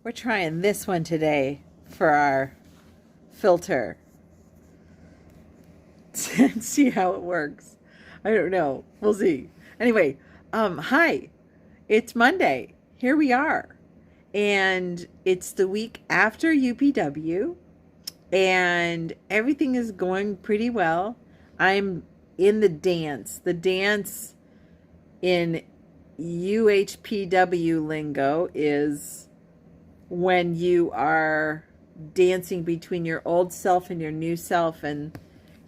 We're trying this one today for our filter and see how it works. I don't know. We'll see. Anyway, hi. It's Monday. Here we are. And it's the week after UPW and everything is going pretty well. I'm in the dance. The dance in UHPW lingo is when you are dancing between your old self and your new self. And,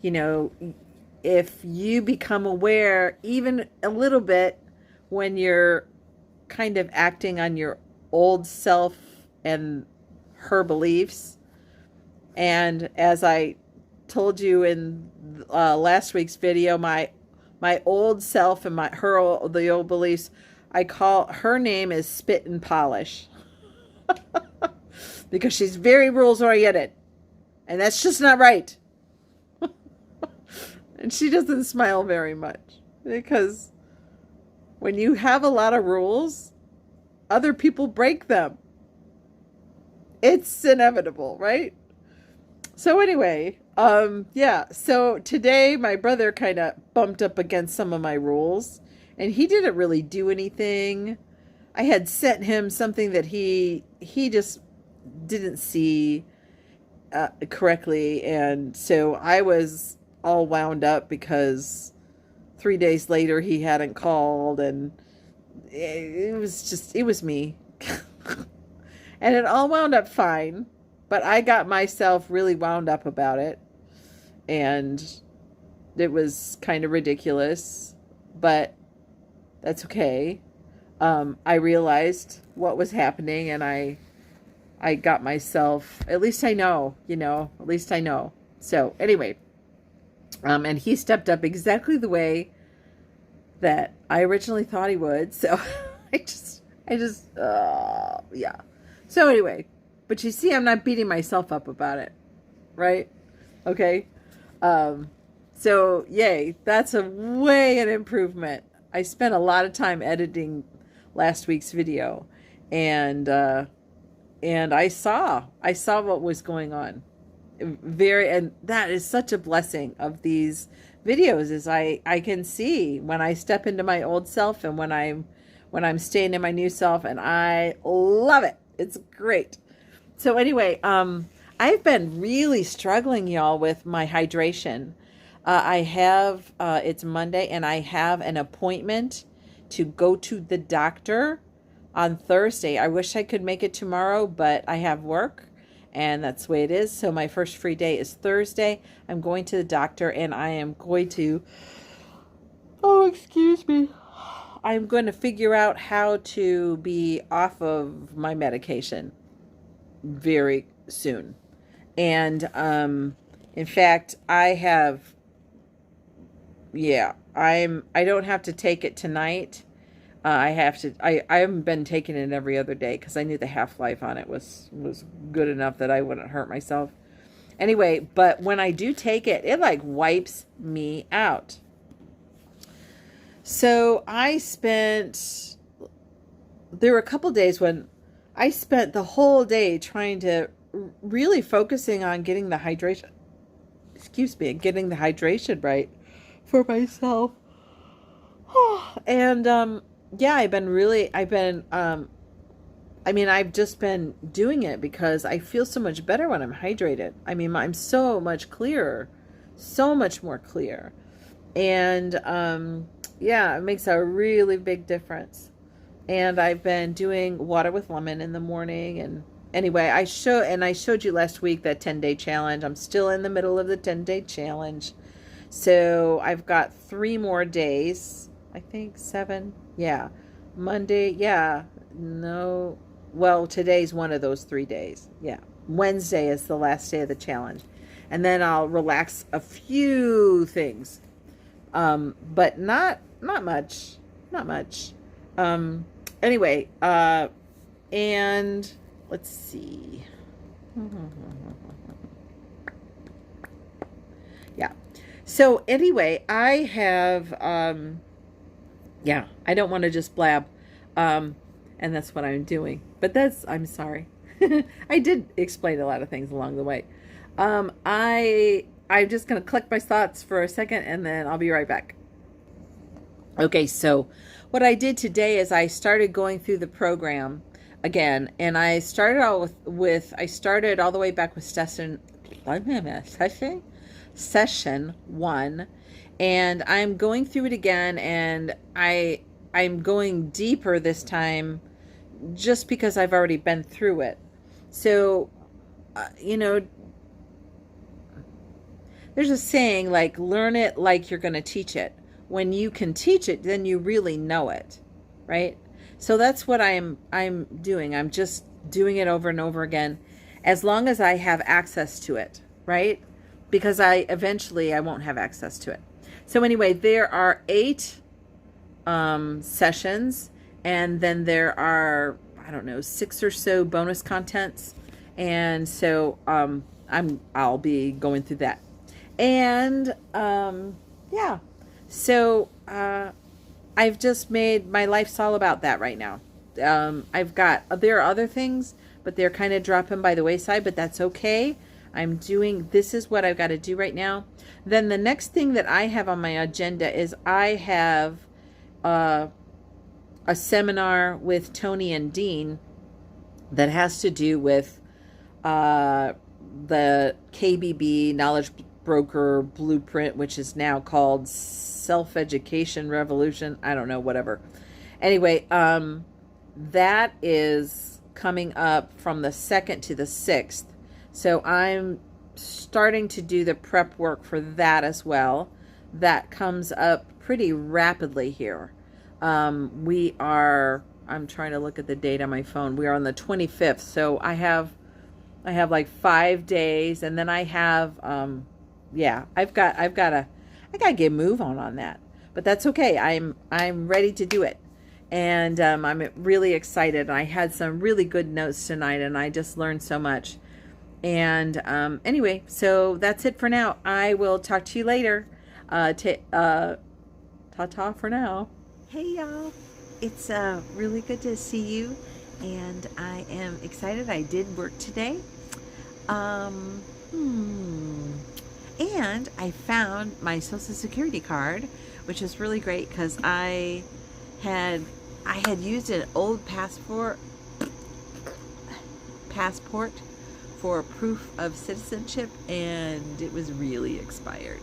you know, if you become aware even a little bit when you're kind of acting on your old self and her beliefs. And as I told you in last week's video, my old self and the old beliefs, I call her name is Spit and Polish. Because she's very rules oriented. And that's just not right. And she doesn't smile very much. Because when you have a lot of rules, other people break them. It's inevitable, right? So anyway, yeah. So today my brother kind of bumped up against some of my rules. And he didn't really do anything. I had sent him something that he just didn't see correctly, and so I was all wound up because 3 days later he hadn't called, and it was me. And it all wound up fine, but I got myself really wound up about it, and it was kind of ridiculous, but that's okay. I realized what was happening, and I got myself, at least I know, at least I know. So anyway, and he stepped up exactly the way that I originally thought he would. So yeah. So anyway, but you see, I'm not beating myself up about it, right? Okay. So yay, that's a way an improvement. I spent a lot of time editing last week's video, and I saw what was going on. And that is such a blessing of these videos, is I can see when I step into my old self and when I'm staying in my new self, and I love it. It's great. So anyway, I've been really struggling, y'all, with my hydration. I have it's Monday, and I have an appointment to go to the doctor on Thursday. I wish I could make it tomorrow, but I have work, and that's the way it is. So my first free day is Thursday. I'm going to the doctor, and I am going to, excuse me, I'm going to figure out how to be off of my medication very soon. And in fact, I don't have to take it tonight. I haven't been taking it every other day because I knew the half-life on it was good enough that I wouldn't hurt myself. Anyway, but when I do take it, it like wipes me out. So there were a couple days when I spent the whole day trying to really focusing on getting the hydration, getting the hydration right for myself. And yeah, I've just been doing it because I feel so much better when I'm hydrated. I mean, I'm so much clearer, so much more clear. And yeah, it makes a really big difference. And I've been doing water with lemon in the morning. And anyway, I showed you last week that 10-day challenge. I'm still in the middle of the 10-day challenge. So I've got 3 more days. I think 7. Yeah. Monday. Yeah. No. Well, today's one of those 3 days. Yeah. Wednesday is the last day of the challenge. And then I'll relax a few things. But not much. Not much. Anyway, and let's see. Yeah. So anyway, I have, yeah, I don't want to just blab. And that's what I'm doing, but I'm sorry. I did explain a lot of things along the way. I'm just going to collect my thoughts for a second and then I'll be right back. Okay, so what I did today is I started going through the program again, and I started all I started all the way back with session 1, and I'm going through it again, and I'm going deeper this time just because I've already been through it. So, you know, there's a saying like, learn it like you're going to teach it. When you can teach it, then you really know it, right? So that's what I'm doing. I'm just doing it over and over again, as long as I have access to it, right? Because eventually I won't have access to it. So anyway, there are 8 sessions, and then there are, I don't know, 6 or so bonus contents, and so I'll be going through that, and yeah. So I've just made my life's all about that right now. There are other things, but they're kind of dropping by the wayside, but that's okay. This is what I've got to do right now. Then the next thing that I have on my agenda is I have a seminar with Tony and Dean that has to do with the KBB Knowledge Broker Blueprint, which is now called Self-Education Revolution. I don't know, whatever. Anyway, that is coming up from the 2nd to the 6th. So I'm starting to do the prep work for that as well. That comes up pretty rapidly here. I'm trying to look at the date on my phone. We are on the 25th. So I have like 5 days, and then I have, yeah, I've got to get a move on that, but that's okay. I'm ready to do it. And, I'm really excited. I had some really good notes tonight, and I just learned so much. And, anyway, so that's it for now. I will talk to you later. Ta-ta for now. Hey y'all, it's really good to see you, and I am excited. I did work today. And I found my Social Security card, which is really great because I had used an old passport for proof of citizenship, and it was really expired,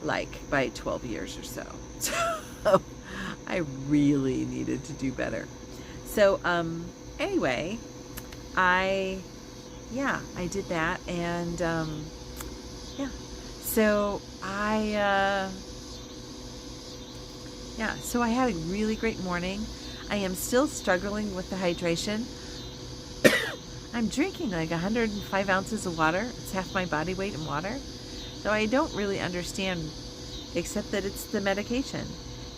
like by 12 years or so. So I really needed to do better. So anyway, I did that, and yeah. So so I had a really great morning. I am still struggling with the hydration. I'm drinking like 105 ounces of water. It's half my body weight in water. So I don't really understand, except that it's the medication.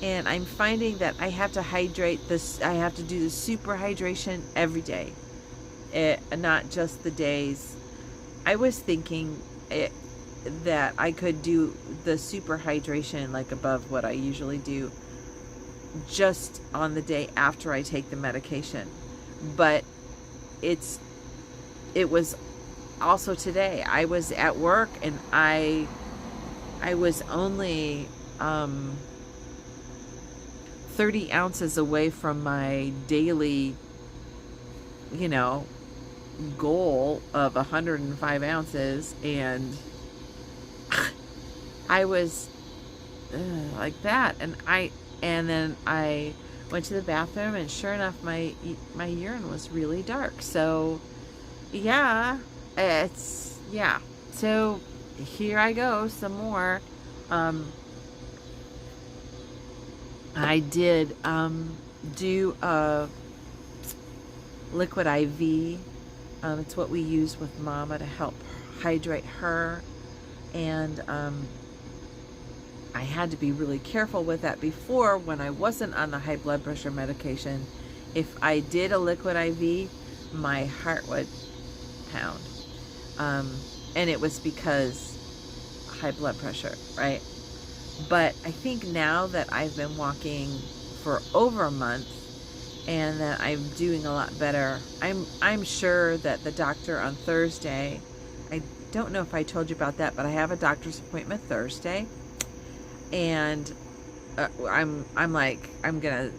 And I'm finding that I have to hydrate this. I have to do the super hydration every day, not just the days. I was thinking that I could do the super hydration like above what I usually do just on the day after I take the medication. But it was also today. I was at work, and I was only 30 ounces away from my daily, goal of 105 ounces, and I was like that, and then I went to the bathroom, and sure enough, my urine was really dark. So so here I go, some more. I did do a liquid IV. It's what we use with Mama to help hydrate her, and I had to be really careful with that before. When I wasn't on the high blood pressure medication, if I did a liquid IV, my heart would pound, and it was because high blood pressure, right? But I think now that I've been walking for over a month, and that I'm doing a lot better. I'm sure that the doctor on Thursday, I don't know if I told you about that, but I have a doctor's appointment Thursday, and I'm like, I'm gonna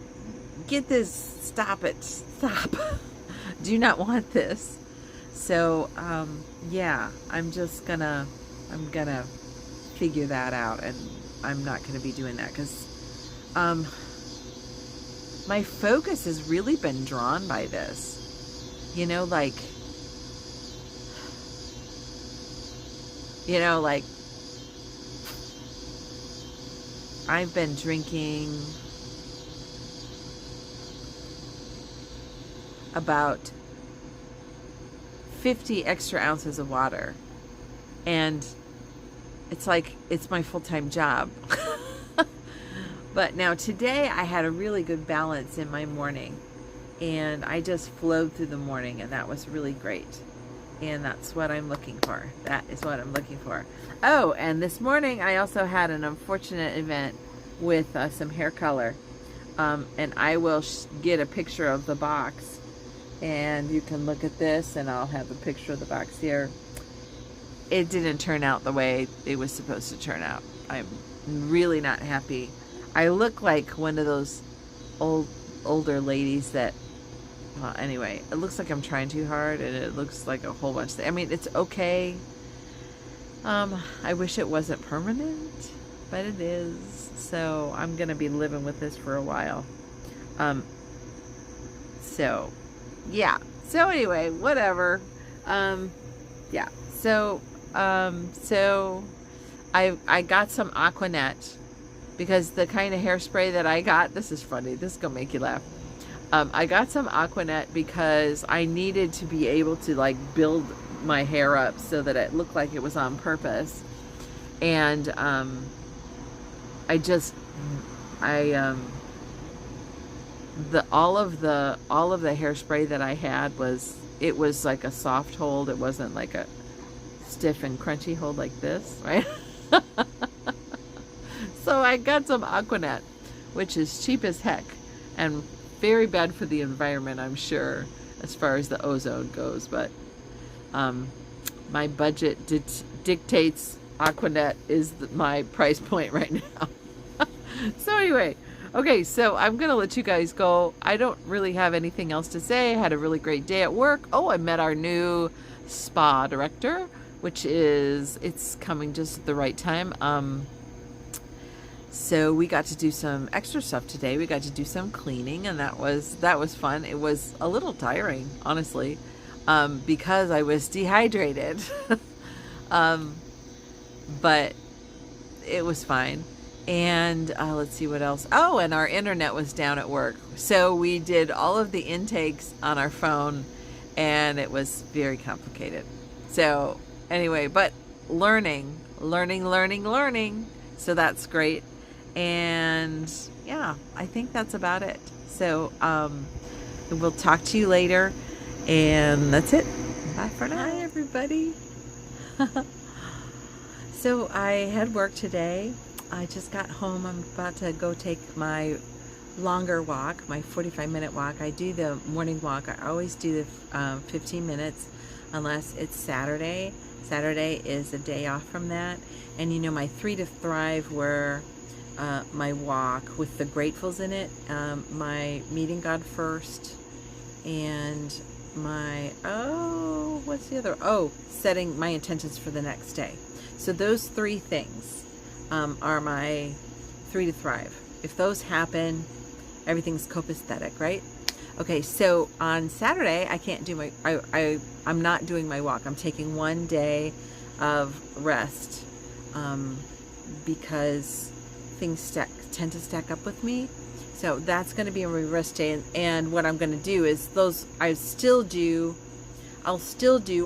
get this, stop it, stop. Do not want this. So yeah, I'm gonna figure that out, and I'm not gonna be doing that because my focus has really been drawn by this. Like I've been drinking about 50 extra ounces of water, and it's like it's my full-time job. But now today I had a really good balance in my morning, and I just flowed through the morning, and that was really great. And that's what I'm looking for. That is what I'm looking for. Oh, and this morning I also had an unfortunate event with some hair color. And I will get a picture of the box, and you can look at this, and I'll have a picture of the box here. It didn't turn out the way it was supposed to turn out. I'm really not happy. I look like one of those older ladies that, well, anyway, it looks like I'm trying too hard, and it looks like a whole bunch of things. I mean, it's okay. I wish it wasn't permanent, but it is. So I'm going to be living with this for a while. So yeah. So anyway, whatever. Yeah. So I got some Aquanet, because the kind of hairspray that I got, this is funny, this is gonna make you laugh. I got some Aquanet because I needed to be able to like build my hair up so that it looked like it was on purpose. And all of the hairspray that I had was like a soft hold. It wasn't like a stiff and crunchy hold like this, right? So I got some Aquanet, which is cheap as heck and very bad for the environment, I'm sure, as far as the ozone goes. But my budget dictates Aquanet is my price point right now. So anyway, okay, so I'm going to let you guys go. I don't really have anything else to say. I had a really great day at work. Oh, I met our new spa director, it's coming just at the right time. So we got to do some extra stuff today. We got to do some cleaning, and that was fun. It was a little tiring, honestly, because I was dehydrated. But it was fine. And let's see what else. Oh, and our internet was down at work. So we did all of the intakes on our phone, and it was very complicated. So anyway, but learning. So that's great. And yeah, I think that's about it. So we'll talk to you later, and that's it. Bye for now. Hi, everybody. So I had work today. I just got home. I'm about to go take my longer walk, my 45-minute walk. I do the morning walk. I always do the 15 minutes unless it's Saturday. Saturday is a day off from that. And you know, my 3 to Thrive were my walk with the gratefuls in it, my meeting God first, and my, what's the other? Oh, setting my intentions for the next day. So those 3 things are my 3 to Thrive. If those happen, everything's copacetic, right? Okay, so on Saturday, I can't do my, I'm not doing my walk. I'm taking 1 day of rest because things tend to stack up with me. So that's going to be a rest day. And what I'm going to do is I'll still do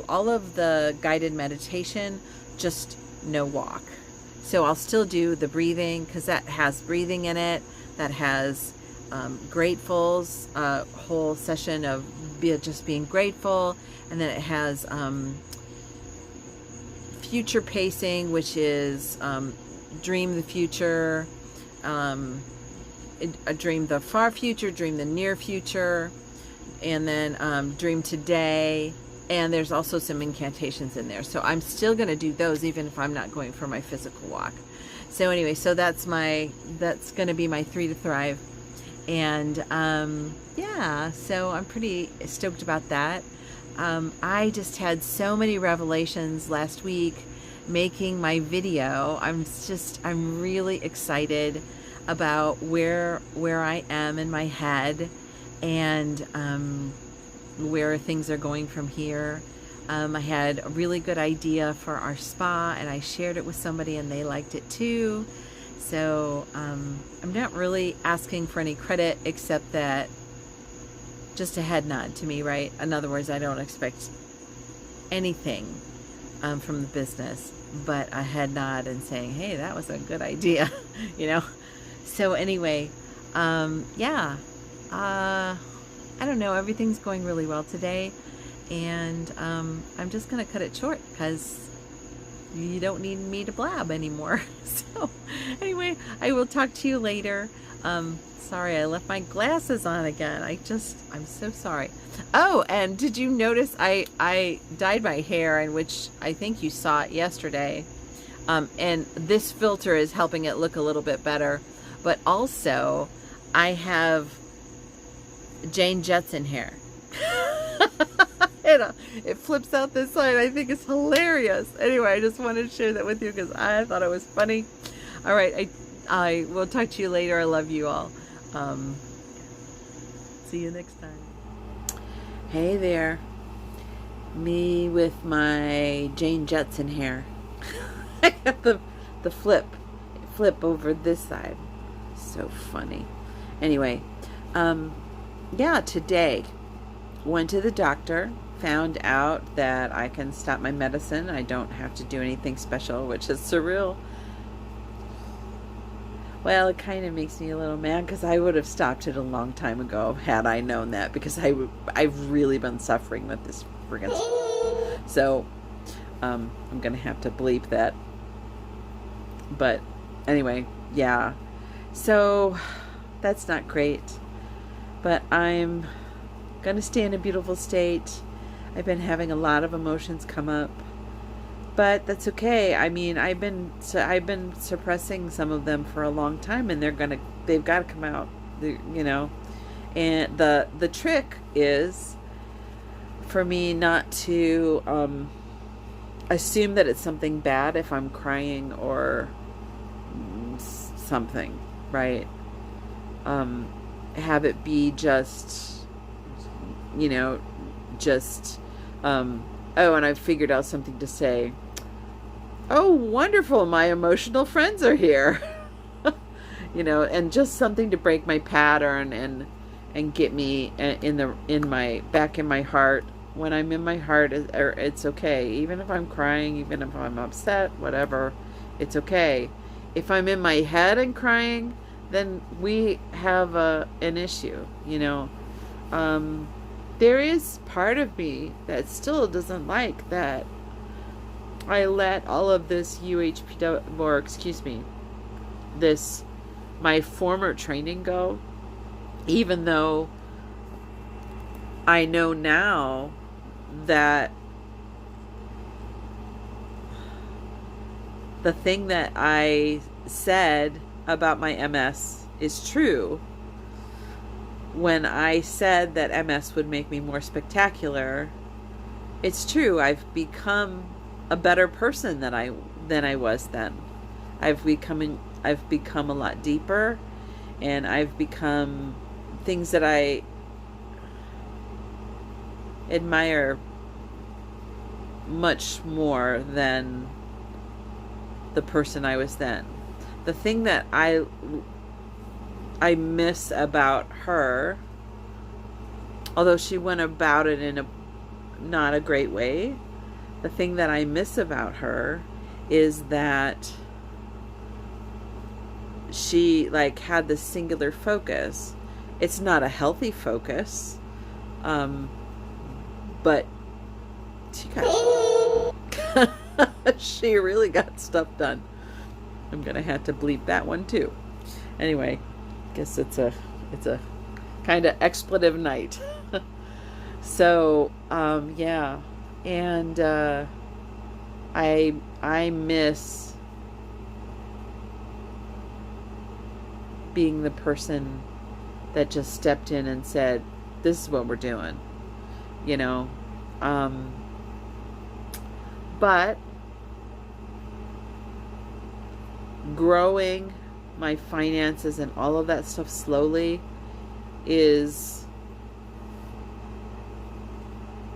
all of the guided meditation, just no walk. So I'll still do the breathing, because that has breathing in it. That has gratefuls, a whole session of just being grateful. And then it has future pacing, which is dream the future, dream the far future, dream the near future, and then dream today. And there's also some incantations in there. So I'm still going to do those even if I'm not going for my physical walk. So anyway, so that's going to be my 3 to Thrive. And yeah, so I'm pretty stoked about that. I just had so many revelations last week making my video. I'm really excited about where I am in my head, and where things are going from here. I had a really good idea for our spa, and I shared it with somebody and they liked it too. So I'm not really asking for any credit, except that just a head nod to me, right? In other words, I don't expect anything from the business, but a head nod and saying, hey, that was a good idea, you know? So anyway, yeah, I don't know, everything's going really well today, and I'm just gonna cut it short because you don't need me to blab anymore. So anyway, I will talk to you later. Sorry, I left my glasses on again. I'm so sorry. Oh, and did you notice I dyed my hair, in which I think you saw it yesterday. And this filter is helping it look a little bit better. But also, I have Jane Jetson hair. It flips out this side. I think it's hilarious. Anyway, I just wanted to share that with you because I thought it was funny. All right, I will talk to you later. I love you all. See you next time. Hey there. Me with my Jane Jetson hair. I got the flip over this side. So funny. Anyway, yeah, today went to the doctor, found out that I can stop my medicine. I don't have to do anything special, which is surreal. Well, it kind of makes me a little mad because I would have stopped it a long time ago had I known that, because I've really been suffering with this friggin' so I'm gonna have to bleep that. But anyway, yeah, so that's not great, but I'm gonna stay in a beautiful state. I've been having a lot of emotions come up, but that's okay. I mean, I've been suppressing some of them for a long time, and they've got to come out, you know. And the trick is for me not to assume that it's something bad if I'm crying or something, right? Have it be just, you know, just oh, and I figured out something to say. Oh, wonderful, my emotional friends are here. You know, and just something to break my pattern and get me back in my heart. When I'm in my heart, it's okay. Even if I'm crying, even if I'm upset, whatever, it's okay. If I'm in my head and crying, then we have an issue, you know. There is part of me that still doesn't like that I let all of this UHPW, or excuse me, my former training go, even though I know now that the thing that I said about my MS is true. When I said that MS would make me more spectacular, it's true. I've become a better person than I was then. I've become a lot deeper, and I've become things that I admire much more than the person I was then. The thing that I miss about her, although she went about it in not a great way, the thing that I miss about her is that she had this singular focus. It's not a healthy focus, but she really got stuff done. I'm gonna have to bleep that one too. Anyway, Guess it's a kind of expletive night. So, yeah. And I miss being the person that just stepped in and said, this is what we're doing, you know. But growing my finances and all of that stuff slowly is,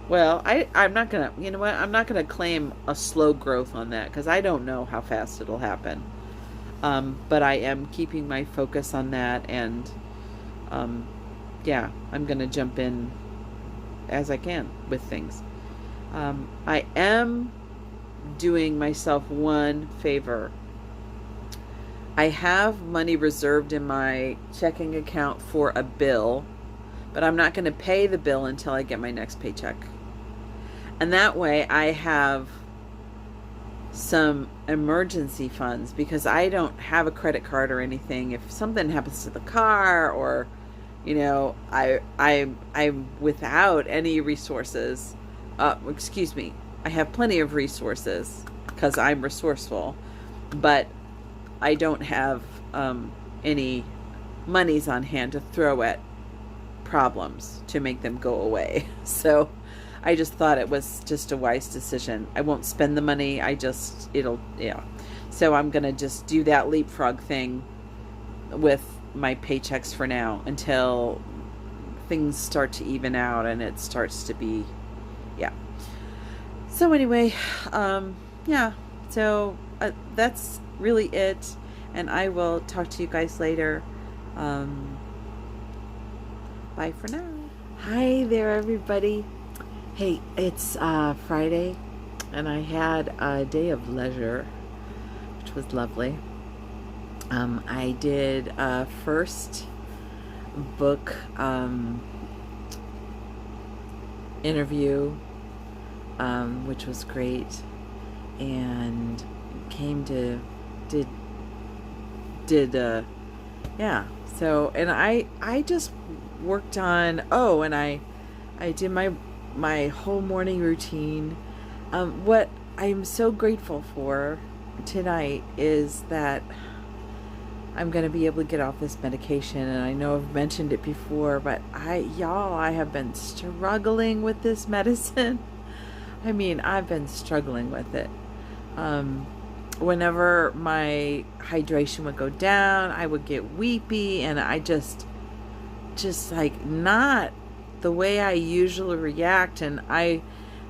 well, I'm not gonna, you know what, I'm not gonna claim a slow growth on that, because I don't know how fast it'll happen. But I am keeping my focus on that, and yeah, I'm gonna jump in as I can with things. I am doing myself one favor. I have money reserved in my checking account for a bill, but I'm not going to pay the bill until I get my next paycheck. And that way I have some emergency funds, because I don't have a credit card or anything. If something happens to the car, or, you know, I'm without any resources. Excuse me. I have plenty of resources because I'm resourceful, but I don't have any monies on hand to throw at problems to make them go away. So I just thought it was just a wise decision. I won't spend the money. Yeah. So I'm going to just do that leapfrog thing with my paychecks for now until things start to even out and it starts to be, yeah. So anyway, yeah. So that's really it. And I will talk to you guys later. Bye for now. Hi there, everybody. Hey, it's Friday, and I had a day of leisure, which was lovely. I did a first book interview, which was great, and yeah. So, and I just worked on, and I did my whole morning routine. What I'm so grateful for tonight is that I'm going to be able to get off this medication. And I know I've mentioned it before, but I have been struggling with this medicine. I mean, I've been struggling with it. Whenever my hydration would go down, I would get weepy, and I just like not the way I usually react. And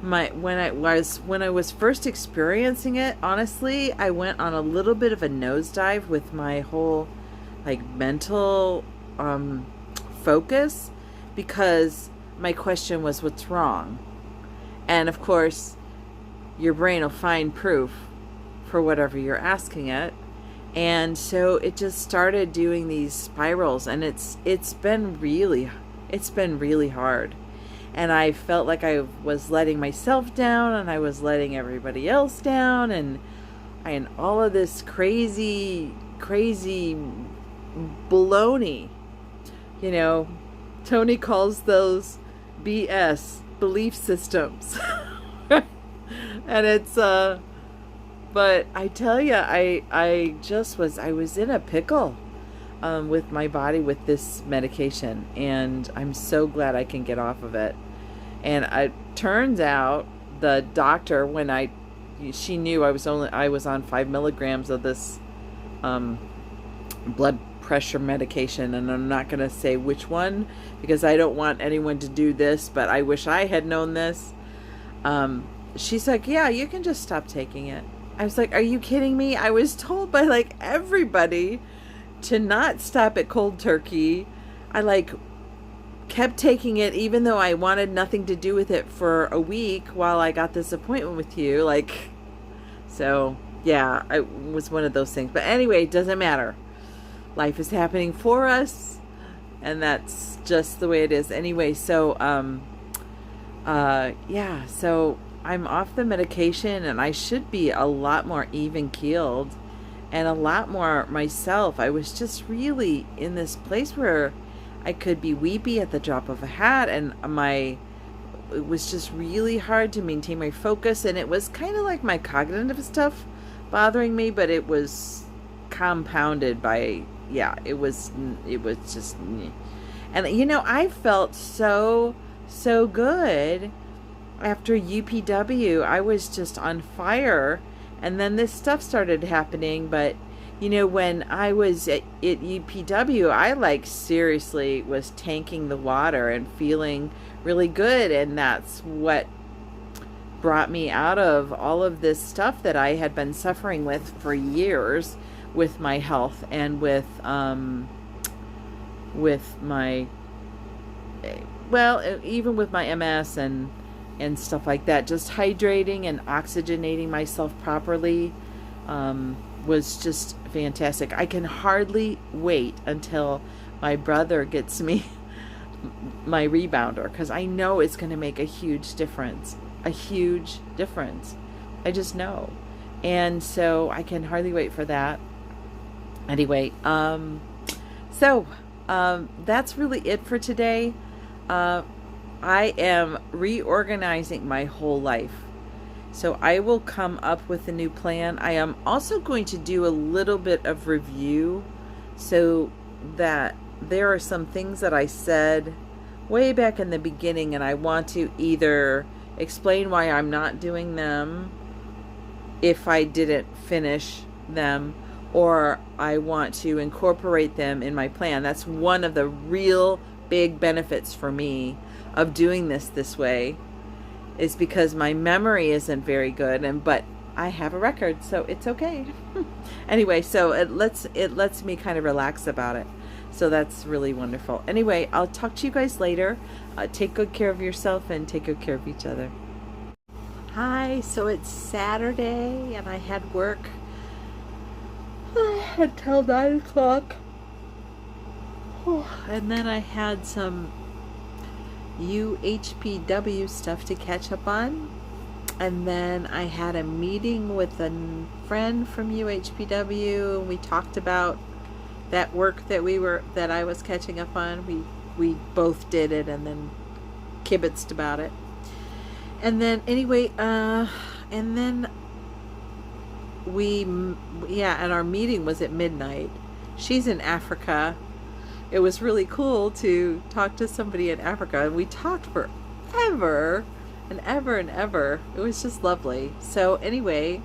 when I was first experiencing it, honestly, I went on a little bit of a nosedive with my whole like mental focus, because my question was, what's wrong? And of course, your brain will find proof for whatever you're asking it. And so it just started doing these spirals, and it's been really hard. And I felt like I was letting myself down, and I was letting everybody else down, and all of this crazy baloney. You know, Tony calls those BS, belief systems. And it's but I tell you, I was in a pickle with my body with this medication, and I'm so glad I can get off of it. And it turns out the doctor, she knew I was on 5 milligrams of this blood pressure medication, and I'm not going to say which one because I don't want anyone to do this, but I wish I had known this. She's like, yeah, you can just stop taking it. I was like, are you kidding me? I was told by like everybody to not stop at cold turkey. I kept taking it even though I wanted nothing to do with it for a week while I got this appointment with you. So yeah, it was one of those things. But anyway, it doesn't matter. Life is happening for us, and that's just the way it is. Anyway, so yeah, so I'm off the medication, and I should be a lot more even keeled and a lot more myself. I was just really in this place where I could be weepy at the drop of a hat, and it was just really hard to maintain my focus, and it was kind of like my cognitive stuff bothering me, but it was compounded by, yeah, it was just, and I felt so good after UPW. I was just on fire, and then this stuff started happening. But when I was at UPW, I seriously was tanking the water and feeling really good, and that's what brought me out of all of this stuff that I had been suffering with for years, with my health and with my, well, even with my MS and stuff like that. Just hydrating and oxygenating myself properly was just fantastic. I can hardly wait until my brother gets me my rebounder, because I know it's going to make a huge difference. A huge difference. I just know. And so I can hardly wait for that. Anyway, that's really it for today. I am reorganizing my whole life. So I will come up with a new plan. I am also going to do a little bit of review, so that there are some things that I said way back in the beginning, and I want to either explain why I'm not doing them if I didn't finish them, or I want to incorporate them in my plan. That's one of the real big benefits for me of doing this way, is because my memory isn't very good, but I have a record, so it's okay. Anyway, so it lets me kind of relax about it. So that's really wonderful. Anyway, I'll talk to you guys later. Take good care of yourself and take good care of each other. Hi, so it's Saturday and I had work until 9 o'clock. And then I had some UHPW stuff to catch up on. And then I had a meeting with a friend from UHPW, and we talked about that work that I was catching up on. We both did it and then kibitzed about it. And then anyway, and then and our meeting was at midnight. She's in Africa. It was really cool to talk to somebody in Africa, and we talked forever and ever and ever. It was just lovely. So anyway,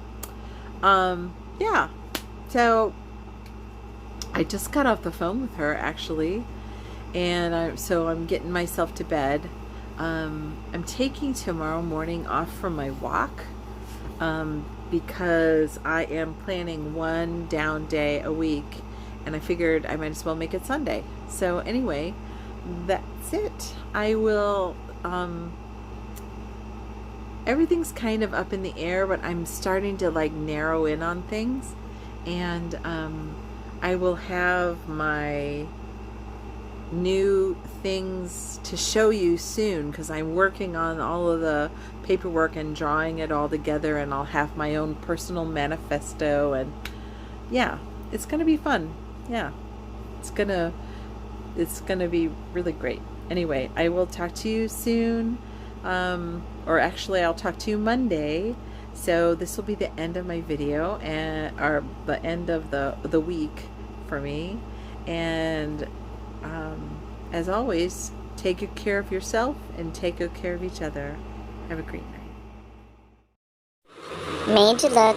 yeah, so I just got off the phone with her, actually, and I'm getting myself to bed. I'm taking tomorrow morning off from my walk, because I am planning one down day a week, and I figured I might as well make it Sunday. So anyway, that's it. I will, everything's kind of up in the air, but I'm starting to narrow in on things, and I will have my new things to show you soon, because I'm working on all of the paperwork and drawing it all together, and I'll have my own personal manifesto, and yeah, it's gonna be fun. Yeah, it's gonna be really great. Anyway, I will talk to you soon, or actually I'll talk to you Monday. So this will be the end of my video, or the end of the week for me. And as always, take good care of yourself and take good care of each other. Have a great night. Made to look.